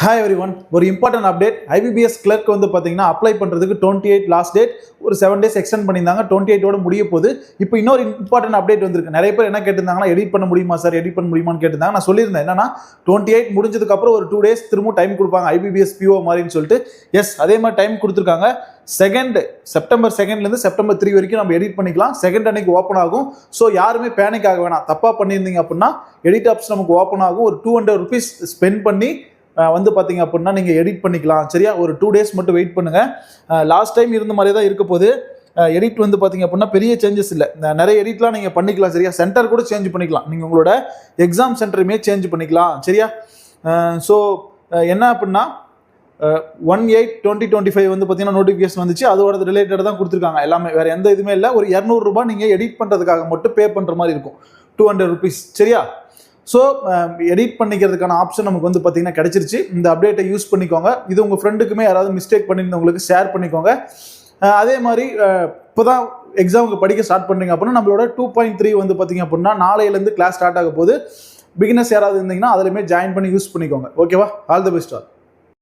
Hi every one, ஒரு important update. IBPS clerk வந்து பார்த்தீங்கன்னா அப்ளை பண்ணுறதுக்கு 28 லாஸ்ட் டேட், ஒரு 7 days எக்ஸ்டெண்ட் பண்ணியிருந்தாங்க. 28 முடிய போகுது. இப்போ இன்னொரு இம்பார்ட்டன்ட் அப்டேட் வந்திருக்கு. நிறைய பேர் என்ன கேட்டிருந்தாங்கன்னா, எடிட் பண்ண முடியுமா சார், எடிட் பண்ண முடியுமான்னு கேட்டிருந்தாங்க. நான் சொல்லியிருந்தேன் என்னன்னா 28 முடிஞ்சதுக்கப்புறம் ஒரு 2 days திரும்ப டைம் கொடுப்பாங்க ஐபிபிஎஸ் பிஓ மாதிரின்னு சொல்லிட்டு. எஸ், அதே மாதிரி டைம் கொடுத்துருக்காங்க. செப்டம்பர் 2 செப்டம்பர் 3 வரைக்கும் நம்ம எடிட் பண்ணிக்கலாம். 2 அன்னைக்கு ஓப்பன் ஆகும். ஸோ யாருமே பேனிக் ஆக வேணாம். தப்பாக பண்ணியிருந்தீங்க அப்படின்னா எடிட் ஆப்ஸ் நமக்கு ஓப்பன் ஆகும். ஒரு 200 rupees ஸ்பெண்ட் பண்ணி வந்து பார்த்தீங்க அப்படின்னா நீங்கள் எடிட் பண்ணிக்கலாம். சரியா, ஒரு 2 days மட்டும் வெயிட் பண்ணுங்க. லாஸ்ட் டைம் இருந்த மாதிரி தான் இருக்க போது. எடிட் வந்து பார்த்தீங்க அப்படின்னா பெரிய சேஞ்சஸ் இல்லை. நிறைய எடிட்லாம் நீங்கள் பண்ணிக்கலாம். சரியா, சென்டர் கூட சேஞ்ச் பண்ணிக்கலாம். நீங்கள் உங்களோட எக்ஸாம் சென்டருமே சேஞ்ச் பண்ணிக்கலாம். சரியா, ஸோ என்ன அப்படின்னா 1/8/2025 வந்து பார்த்தீங்கன்னா நோட்டிஃபிகேஷன் வந்துச்சு. அதோட ரிலேட்டட் தான் கொடுத்துருக்காங்க எல்லாமே. வேறு எந்த இதுவுமே இல்லை. ஒரு 200 ரூபாய் நீங்கள் எடிட் பண்ணுறதுக்காக மட்டும் பே பண்ணுற மாதிரி இருக்கும். 200 rupees. சரியா, ஸோ எடிட் பண்ணிக்கிறதுக்கான ஆப்ஷன் நமக்கு வந்து பார்த்தீங்கன்னா கிடைச்சிருச்சு. இந்த அப்டேட்டை யூஸ் பண்ணிக்கோங்க. இது உங்கள் ஃப்ரெண்டுக்குமே யாராவது மிஸ்டேக் பண்ணியிருந்தவங்களுக்கு ஷேர் பண்ணிக்கோங்க. அதே மாதிரி இப்போ தான் எக்ஸாமுக்கு படிக்க ஸ்டார்ட் பண்ணுறீங்க அப்படின்னா நம்மளோட 2.3 வந்து பார்த்தீங்க அப்படின்னா நாளையிலேருந்து கிளாஸ் ஸ்டார்ட் ஆக போகுது. பிகினர்ஸ் யாராவது இருந்தீங்கன்னா அதிலுமே ஜாயின் பண்ணி யூஸ் பண்ணிக்கோங்க. ஓகேவா, ஆல் தி பெஸ்ட்.